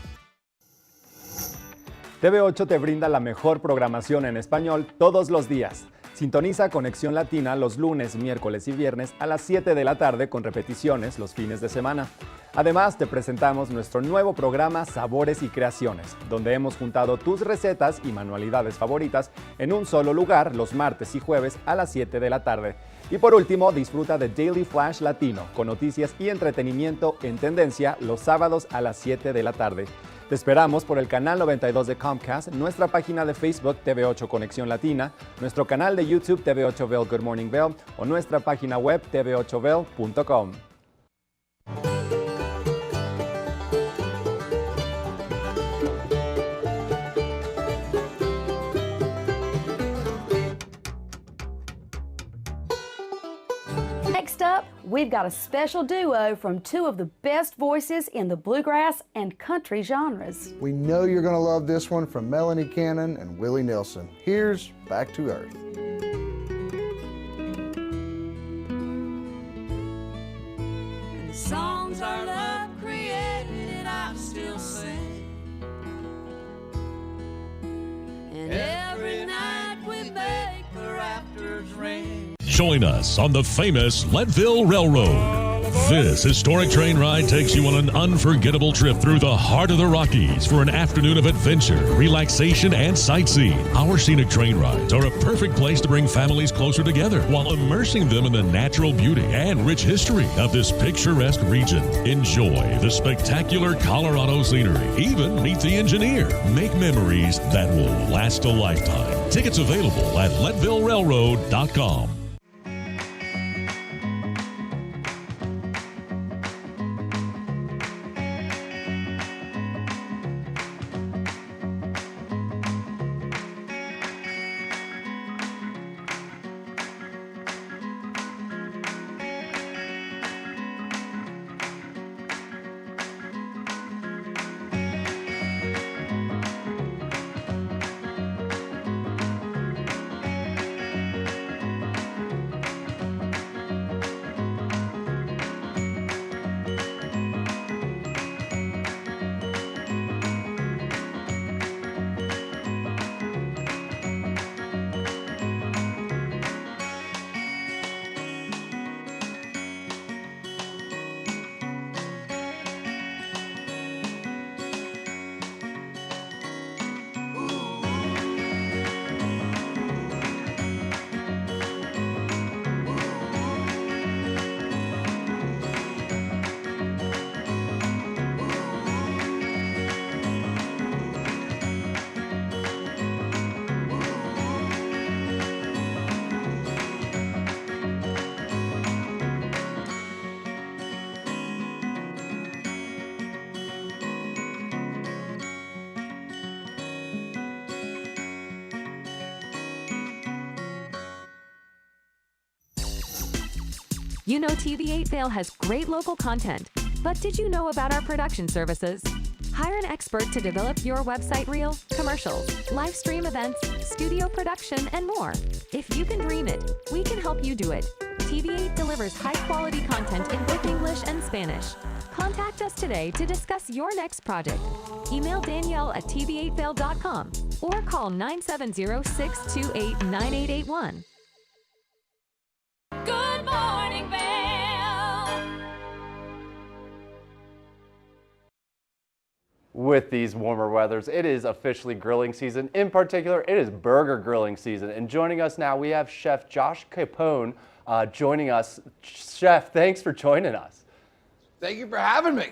TV8 te brinda la mejor programación en español todos los días. Sintoniza Conexión Latina los lunes, miércoles y viernes a las 7 de la tarde con repeticiones los fines de semana. Además, te presentamos nuestro nuevo programa Sabores y Creaciones, donde hemos juntado tus recetas y manualidades favoritas en un solo lugar los martes y jueves a las 7 de la tarde. Y por último, disfruta de Daily Flash Latino, con noticias y entretenimiento en tendencia los sábados a las 7 de la tarde. Te esperamos por el canal 92 de Comcast, nuestra página de Facebook TV8 Conexión Latina, nuestro canal de YouTube TV8 Vail Good Morning Vail o nuestra página web tv8vail.com. Next up, we've got a special duo from two of the best voices in the bluegrass and country genres. We know you're going to love this one from Melanie Cannon and Willie Nelson. Here's Back to Earth. And the songs our love created, I still sing. And every night we make the rafters ring. Join us on the famous Leadville Railroad. This historic train ride takes you on an unforgettable trip through the heart of the Rockies for an afternoon of adventure, relaxation, and sightseeing. Our scenic train rides are a perfect place to bring families closer together while immersing them in the natural beauty and rich history of this picturesque region. Enjoy the spectacular Colorado scenery. Even meet the engineer. Make memories that will last a lifetime. Tickets available at LeadvilleRailroad.com. You know TV8 Vail has great local content, but did you know about our production services? Hire an expert to develop your website reel, commercials, live stream events, studio production, and more. If you can dream it, we can help you do it. TV8 delivers high-quality content in both English and Spanish. Contact us today to discuss your next project. Email Danielle at tv8vail.com or call 970-628-9881. Good morning, Vail. With these warmer weathers, it is officially grilling season. In particular, it is burger grilling season. And joining us now, we have Chef Josh Capone joining us. Chef, thanks for joining us. Thank you for having me.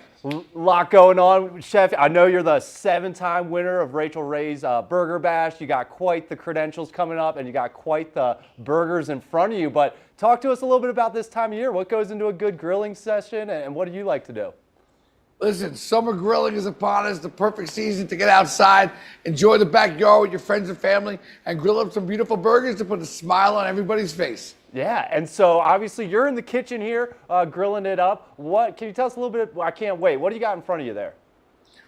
Lot going on, Chef. I know you're the 7-time winner of Rachel Ray's Burger Bash. You got quite the credentials coming up, and you got quite the burgers in front of you. But talk to us a little bit about this time of year. What goes into a good grilling session, and what do you like to do? Listen, summer grilling is upon us, the perfect season to get outside, enjoy the backyard with your friends and family, and grill up some beautiful burgers to put a smile on everybody's face. Yeah, and so obviously you're in the kitchen here grilling it up. What can you tell us a little bit? I can't wait. What do you got in front of you there?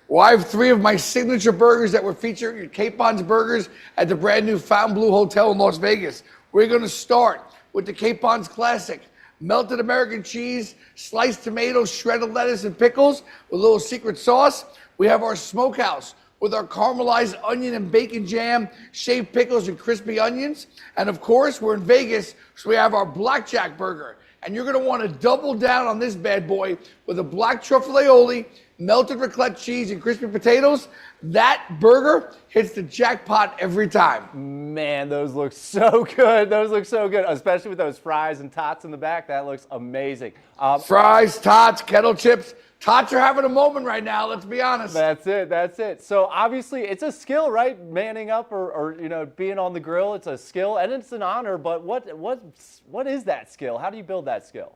Well, I have 3 of my signature burgers that were featured at Capon's Burgers at the brand new Fontainebleau Hotel in Las Vegas. We're going to start with the Capon's Classic. Melted American cheese, sliced tomatoes, shredded lettuce, and pickles with a little secret sauce. We have our smokehouse with our caramelized onion and bacon jam, shaved pickles, and crispy onions. And of course, we're in Vegas, so we have our blackjack burger. And you're gonna wanna double down on this bad boy with a black truffle aioli, melted raclette cheese, and crispy potatoes. That burger hits the jackpot every time. Man, those look so good. Those look so good, especially with those fries and tots in the back. That looks amazing. Fries, tots, kettle chips. Tots are having a moment right now, let's be honest. That's it, that's it. So obviously it's a skill, right? Manning up or you know, being on the grill, it's a skill and it's an honor, but what is that skill? How do you build that skill?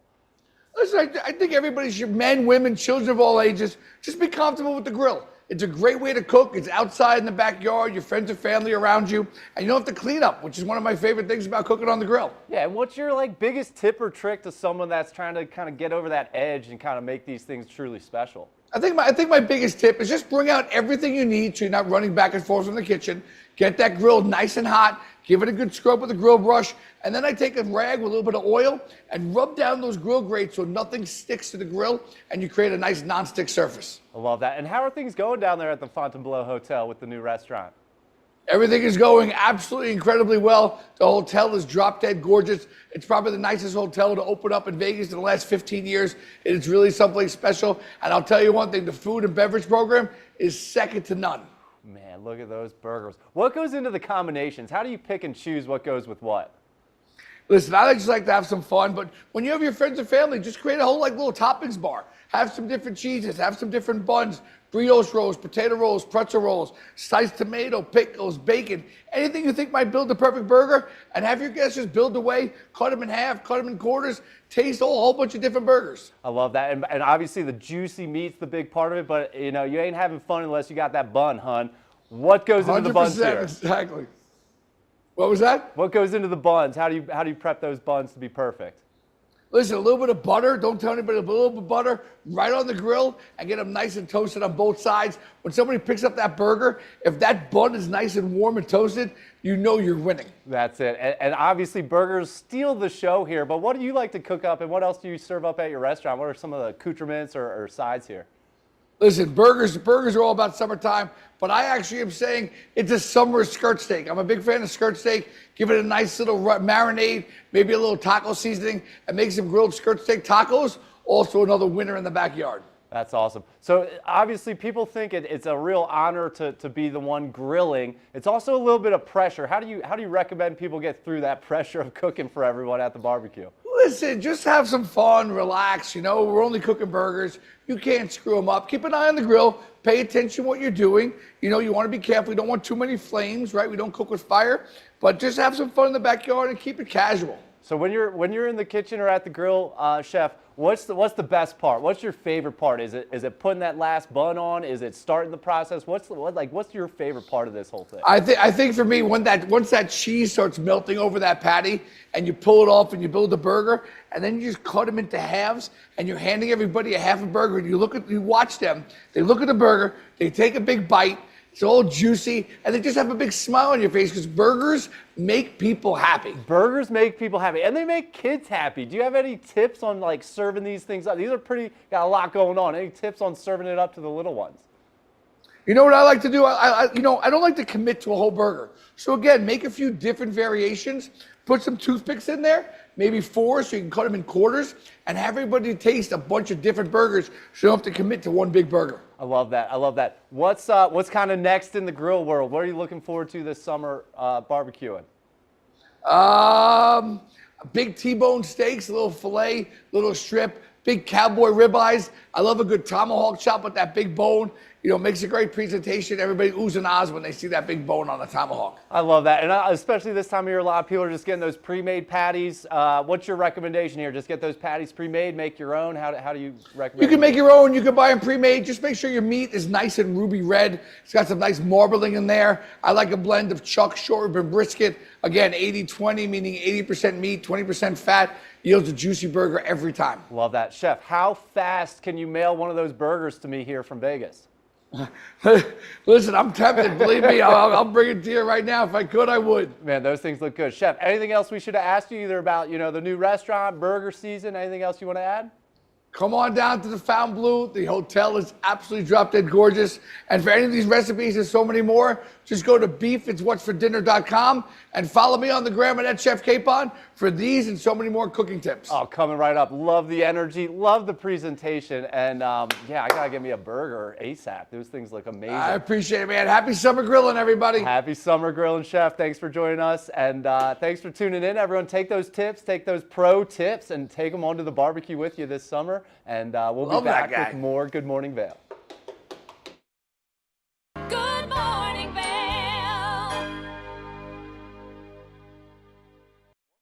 Listen, I think everybody should, men, women, children of all ages, just be comfortable with the grill. It's a great way to cook. It's outside in the backyard, your friends and family around you, and you don't have to clean up, which is one of my favorite things about cooking on the grill. Yeah, and what's your biggest tip or trick to someone that's trying to kind of get over that edge and kind of make these things truly special? I think my biggest tip is just bring out everything you need so you're not running back and forth from the kitchen. Get that grill nice and hot. Give it a good scrub with a grill brush. And then I take a rag with a little bit of oil and rub down those grill grates so nothing sticks to the grill and you create a nice non-stick surface. I love that. And how are things going down there at the Fontainebleau Hotel with the new restaurant? Everything is going absolutely incredibly well. The hotel is drop dead gorgeous. It's probably the nicest hotel to open up in Vegas in the last 15 years. It is really someplace special. And I'll tell you one thing, the food and beverage program is second to none. Man, look at those burgers. What goes into the combinations? How do you pick and choose what goes with what? Listen, I just like to have some fun, but when you have your friends and family, just create a whole little toppings bar. Have some different cheeses, have some different buns, brioche rolls, potato rolls, pretzel rolls, sliced tomato, pickles, bacon, anything you think might build the perfect burger, and have your guests just build away, cut them in half, cut them in quarters, taste a whole bunch of different burgers. I love that, and obviously the juicy meat's the big part of it, but you know, you ain't having fun unless you got that bun, hun. What goes into the buns here? Exactly. What was that? What goes into the buns? How do you prep those buns to be perfect? Listen, a little bit of butter, don't tell anybody, a little bit of butter right on the grill and get them nice and toasted on both sides. When somebody picks up that burger, if that bun is nice and warm and toasted, you know you're winning. That's it. And obviously burgers steal the show here, but what do you like to cook up and what else do you serve up at your restaurant? What are some of the accoutrements or sides here? Listen, burgers are all about summertime, but I actually am saying it's a summer skirt steak. I'm a big fan of skirt steak. Give it a nice little marinade, maybe a little taco seasoning, and make some grilled skirt steak tacos. Also another winner in the backyard. That's awesome. So obviously people think it's a real honor to be the one grilling. It's also a little bit of pressure. How do you recommend people get through that pressure of cooking for everyone at the barbecue? Listen, just have some fun, relax. You know, we're only cooking burgers. You can't screw them up. Keep an eye on the grill. Pay attention to what you're doing. You know, you want to be careful. You don't want too many flames, right? We don't cook with fire. But just have some fun in the backyard and keep it casual. So when you're in the kitchen or at the grill, chef, what's the best part? What's your favorite part? Is it putting that last bun on? Is it starting the process? What's your favorite part of this whole thing? I think for me, once that cheese starts melting over that patty, and you pull it off and you build a burger, and then you just cut them into halves, and you're handing everybody a half a burger, and you watch them. They look at the burger, they take a big bite. It's all juicy, and they just have a big smile on your face because burgers make people happy. Burgers make people happy, and they make kids happy. Do you have any tips on like serving these things up? These are got a lot going on. Any tips on serving it up to the little ones? You know what I like to do? I don't like to commit to a whole burger. So again, make a few different variations. Put some toothpicks in there, maybe 4, so you can cut them in quarters, and have everybody taste a bunch of different burgers so you don't have to commit to one big burger. I love that. I love that. What's kind of next in the grill world? What are you looking forward to this summer barbecuing? Big T-bone steaks, a little filet, little strip, big cowboy ribeyes. I love a good tomahawk chop with that big bone. Makes a great presentation. Everybody oohs and ahs when they see that big bone on the tomahawk. I love that. And especially this time of year, a lot of people are just getting those pre-made patties. What's your recommendation here? Just get those patties pre-made, make your own? How do you recommend? You can make your own. You can buy them pre-made. Just make sure your meat is nice and ruby red. It's got some nice marbling in there. I like a blend of chuck, short rib, and brisket. Again, 80-20, meaning 80% meat, 20% fat. Yields a juicy burger every time. Love that. Chef, how fast can you mail one of those burgers to me here from Vegas? Listen, I'm tempted. Believe me, I'll bring it to you right now. If I could, I would. Man, those things look good. Chef, anything else we should have asked you either about, the new restaurant, burger season, anything else you want to add? Come on down to the Fontainebleau. The hotel is absolutely drop dead gorgeous. And for any of these recipes and so many more, just go to beefitswhatsfordinner.com and follow me on the gram at Chef Capon for these and so many more cooking tips. Oh, coming right up. Love the energy, love the presentation, and I gotta get me a burger ASAP. Those things look amazing. I appreciate it, man. Happy summer grilling, everybody. Happy summer grilling, Chef. Thanks for joining us, and thanks for tuning in. Everyone, take those tips, take those pro tips, and take them onto the barbecue with you this summer, and we'll be back with more Good Morning Vail. Good morning, Vail.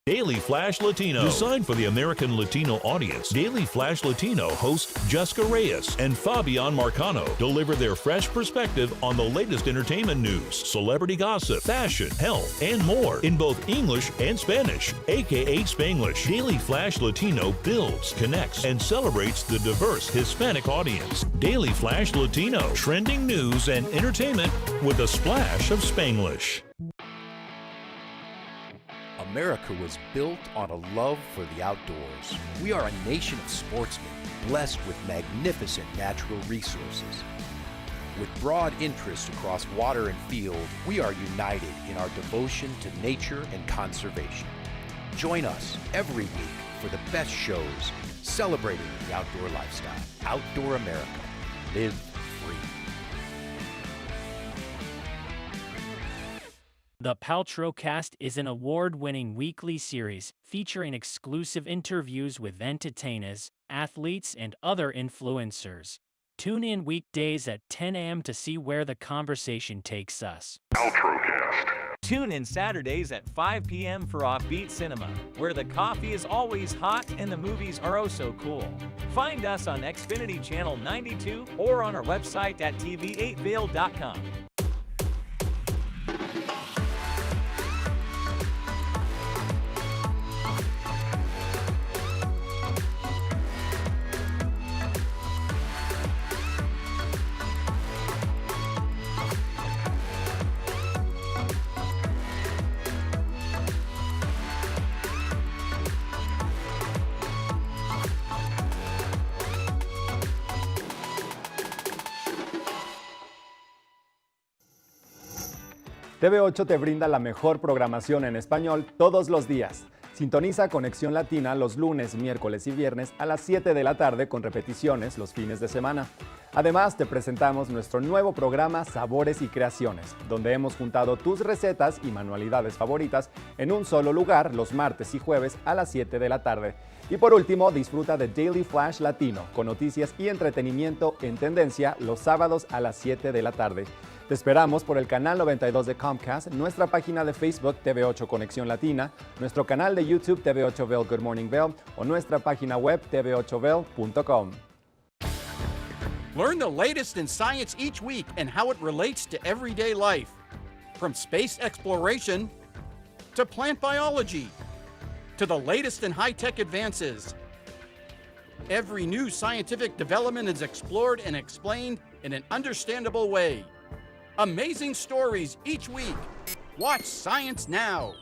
Daily Flash Latino. Designed for the American Latino audience, Daily Flash Latino hosts Jessica Reyes and Fabian Marcano deliver their fresh perspective on the latest entertainment news, celebrity gossip, fashion, health, and more in both English and Spanish, aka Spanglish. Daily Flash Latino builds, connects, and celebrates the diverse Hispanic audience. Daily Flash Latino, trending news and entertainment with a splash of Spanglish. America was built on a love for the outdoors. We are a nation of sportsmen, blessed with magnificent natural resources. With broad interests across water and field, we are united in our devotion to nature and conservation. Join us every week for the best shows celebrating the outdoor lifestyle. Outdoor America. Live free. The Paltrow Cast is an award-winning weekly series featuring exclusive interviews with entertainers, athletes, and other influencers. Tune in weekdays at 10 a.m. to see where the conversation takes us. Paltrowcast. Tune in Saturdays at 5 p.m. for Offbeat Cinema, where the coffee is always hot and the movies are oh so cool. Find us on Xfinity Channel 92 or on our website at tv8vail.com. TV8 te brinda la mejor programación en español todos los días. Sintoniza Conexión Latina los lunes, miércoles y viernes a las 7 de la tarde con repeticiones los fines de semana. Además, te presentamos nuestro nuevo programa Sabores y Creaciones, donde hemos juntado tus recetas y manualidades favoritas en un solo lugar los martes y jueves a las 7 de la tarde. Y por último, disfruta de Daily Flash Latino, con noticias y entretenimiento en tendencia los sábados a las 7 de la tarde. Te esperamos por el canal 92 de Comcast, nuestra página de Facebook TV8 Conexión Latina, nuestro canal de YouTube TV8 Vail Good Morning Vail o nuestra página web tv8vail.com. Learn the latest in science each week and how it relates to everyday life. From space exploration to plant biology to the latest in high-tech advances. Every new scientific development is explored and explained in an understandable way. Amazing stories each week. Watch Science Now.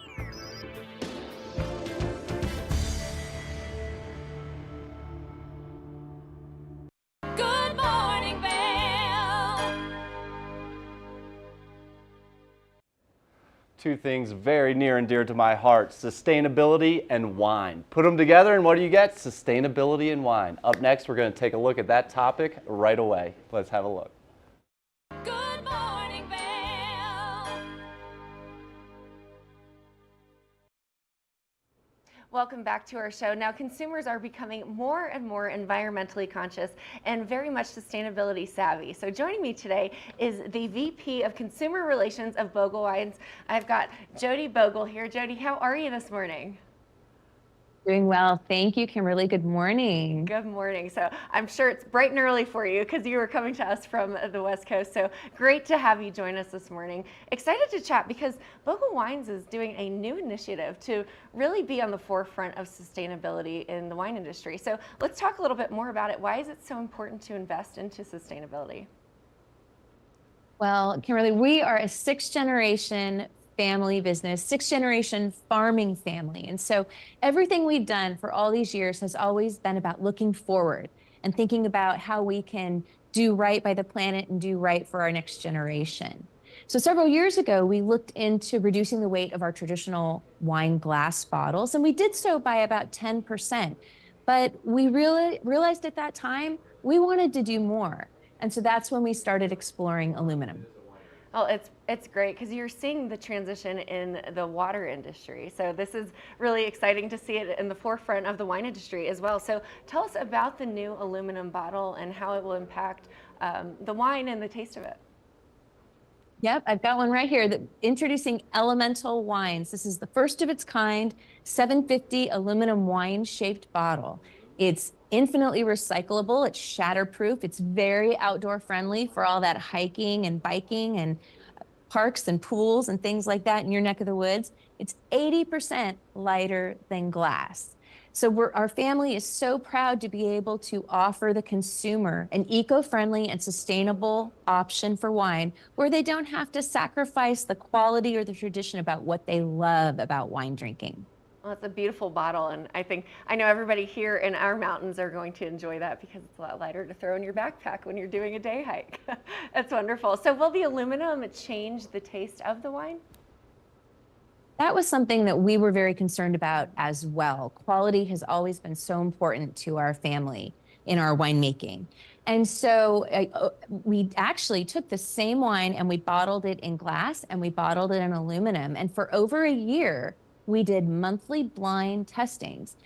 Good morning, Vail. Two things very near and dear to my heart, sustainability and wine. Put them together and what do you get? Sustainability and wine. Up next, we're going to take a look at that topic right away. Let's have a look. Good morning, Vail. Welcome back to our show. Now, consumers are becoming more and more environmentally conscious and very much sustainability savvy. So joining me today is the VP of Consumer Relations of Bogle Wines. I've got Jody Bogle here. Jody, how are you this morning? Doing well. Thank you, Kimberly. Good morning. Good morning. So I'm sure it's bright and early for you because you were coming to us from the West Coast. So great to have you join us this morning. Excited to chat because Bogle Wines is doing a new initiative to really be on the forefront of sustainability in the wine industry. So let's talk a little bit more about it. Why is it so important to invest into sustainability? Well, Kimberly, we are a sixth-generation family business, sixth-generation farming family. And so everything we've done for all these years has always been about looking forward and thinking about how we can do right by the planet and do right for our next generation. So several years ago, we looked into reducing the weight of our traditional wine glass bottles, and we did so by about 10%. But we realized at that time, we wanted to do more. And so that's when we started exploring aluminum. Well, it's great because you're seeing the transition in the water industry. So this is really exciting to see it in the forefront of the wine industry as well. So tell us about the new aluminum bottle and how it will impact the wine and the taste of it. Yep, I've got one right here. Introducing Elemental Wines. This is the first of its kind 750 aluminum wine-shaped bottle. It's infinitely recyclable. It's shatterproof. It's very outdoor friendly for all that hiking and biking and parks and pools and things like that in your neck of the woods. It's 80% lighter than glass. So our family is so proud to be able to offer the consumer an eco-friendly and sustainable option for wine where they don't have to sacrifice the quality or the tradition about what they love about wine drinking. Well, it's a beautiful bottle, and I know everybody here in our mountains are going to enjoy that because it's a lot lighter to throw in your backpack when you're doing a day hike. That's wonderful. So will the aluminum change the taste of the wine? That was something that we were very concerned about as well. Quality has always been so important to our family in our winemaking. And so we actually took the same wine and we bottled it in glass and we bottled it in aluminum. And for over a year, we did monthly blind tastings,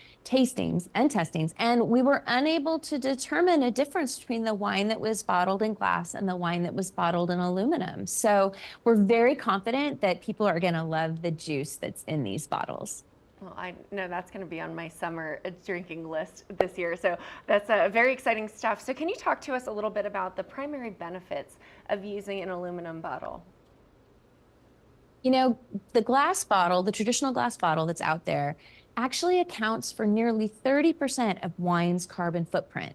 and we were unable to determine a difference between the wine that was bottled in glass and the wine that was bottled in aluminum. So we're very confident that people are going to love the juice that's in these bottles. Well, I know that's going to be on my summer drinking list this year. So that's very exciting stuff. So can you talk to us a little bit about the primary benefits of using an aluminum bottle? You know, the glass bottle, the traditional glass bottle that's out there, actually accounts for nearly 30% of wine's carbon footprint.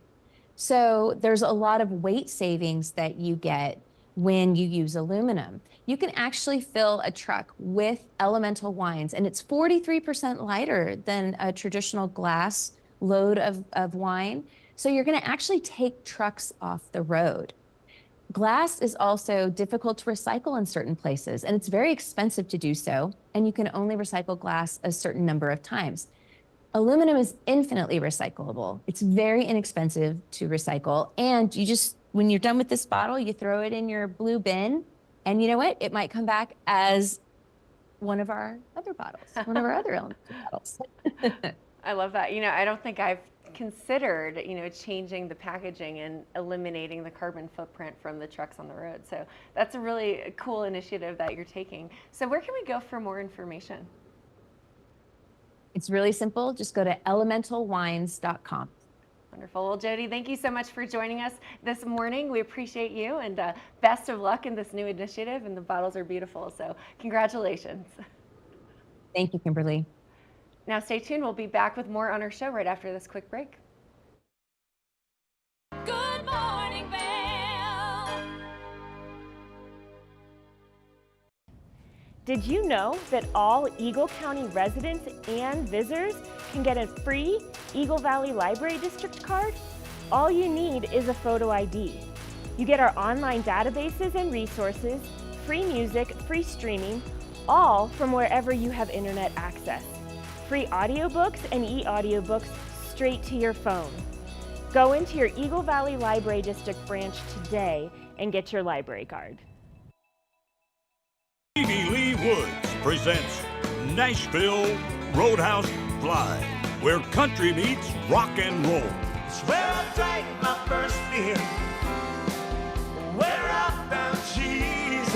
So there's a lot of weight savings that you get when you use aluminum. You can actually fill a truck with Elemental Wines, and it's 43% lighter than a traditional glass load of wine. So you're going to actually take trucks off the road. Glass is also difficult to recycle in certain places, and it's very expensive to do so, and you can only recycle glass a certain number of times. Aluminum is infinitely recyclable. It's very inexpensive to recycle, and you just, when you're done with this bottle, you throw it in your blue bin, and you know what? It might come back as one of our other bottles, one of our other elemental bottles. I love that. You know, I don't think I've considered, changing the packaging and eliminating the carbon footprint from the trucks on the road. So that's a really cool initiative that you're taking. So where can we go for more information? It's really simple. Just go to elementalwines.com. Wonderful. Well, Jody, thank you so much for joining us this morning. We appreciate you, and best of luck in this new initiative. And the bottles are beautiful, so congratulations. Thank you, Kimberly. Now stay tuned. We'll be back with more on our show right after this quick break. Good morning, Vail. Did you know that all Eagle County residents and visitors can get a free Eagle Valley Library District card? All you need is a photo ID. You get our online databases and resources, free music, free streaming, all from wherever you have internet access. Free audiobooks and e-audiobooks straight to your phone. Go into your Eagle Valley Library District branch today and get your library card. Stevie Lee Woods presents Nashville Roadhouse Live, where country meets rock and roll. It's where I drank my first beer, where I found Jesus,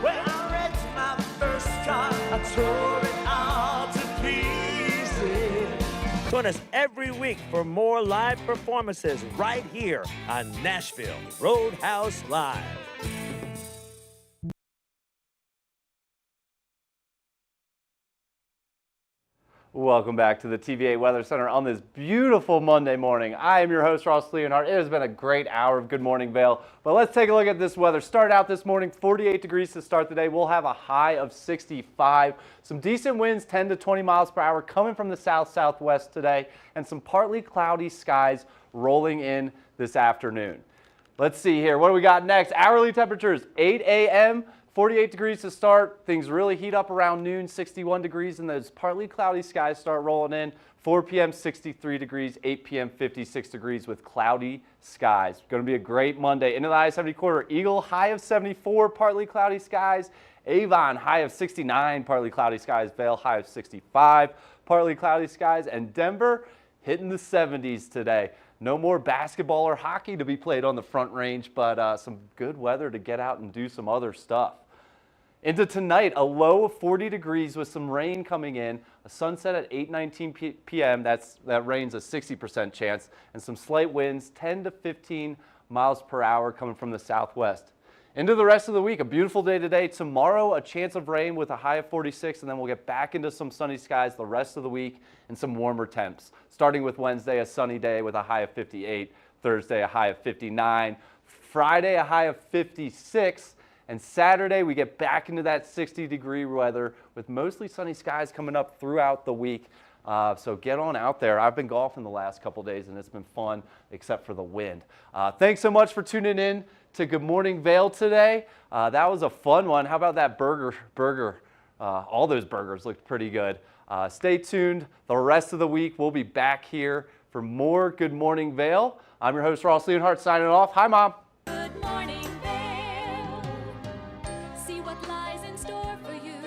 where I wrecked my first car, I tore it all to pieces. Join us every week for more live performances right here on Nashville Roadhouse Live. Welcome back to the TVA Weather Center on this beautiful Monday morning. I am your host, Ross Leonhardt. It has been a great hour of Good Morning Vail, but let's take a look at this weather. Start out this morning, 48 degrees to start the day. We'll have a high of 65. Some decent winds, 10 to 20 miles per hour coming from the south-southwest today, and some partly cloudy skies rolling in this afternoon. Let's see here. What do we got next? Hourly temperatures, 8 a.m., 48 degrees to start. Things really heat up around noon, 61 degrees, and those partly cloudy skies start rolling in. 4 p.m., 63 degrees, 8 p.m., 56 degrees with cloudy skies. Going to be a great Monday. Into the I-70 corridor, Eagle, high of 74, partly cloudy skies. Avon, high of 69, partly cloudy skies. Vail, high of 65, partly cloudy skies. And Denver, hitting the 70s today. No more basketball or hockey to be played on the Front Range, but some good weather to get out and do some other stuff. Into tonight, a low of 40 degrees with some rain coming in, a sunset at 8:19 p.m. That rain's a 60% chance, and some slight winds, 10 to 15 miles per hour coming from the southwest. Into the rest of the week, a beautiful day today. Tomorrow, a chance of rain with a high of 46, and then we'll get back into some sunny skies the rest of the week and some warmer temps. Starting with Wednesday, a sunny day with a high of 58. Thursday, a high of 59. Friday, a high of 56. And Saturday, we get back into that 60-degree weather with mostly sunny skies coming up throughout the week. So get on out there. I've been golfing the last couple days, and it's been fun, except for the wind. Thanks so much for tuning in to Good Morning Vail today. That was a fun one. How about that burger? All those burgers looked pretty good. Stay tuned. The rest of the week, we'll be back here for more Good Morning Vail. I'm your host, Ross Leonhardt, signing off. Hi, Mom. Good morning, Vail. See what lies in store for you.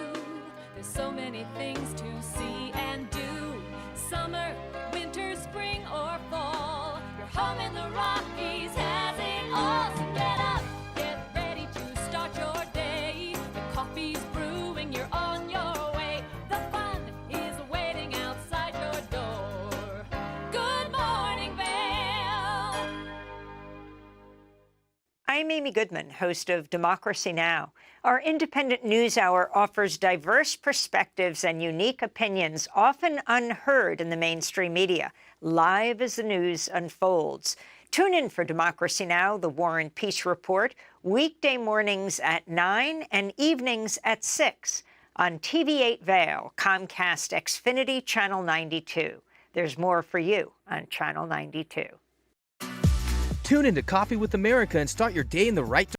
There's so many things to see and do. Summer, winter, spring, or fall. Your home in the Rockies has it all. So get up, get ready to start your day. The coffee's brewing, you're on your way. The fun is waiting outside your door. Good morning, Vail. I'm Amy Goodman, host of Democracy Now! Our independent news hour offers diverse perspectives and unique opinions, often unheard in the mainstream media, live as the news unfolds. Tune in for Democracy Now!, the War and Peace Report, weekday mornings at 9 and evenings at 6 on TV8 Vail, Comcast Xfinity Channel 92. There's more for you on Channel 92. Tune into Coffee with America and start your day in the right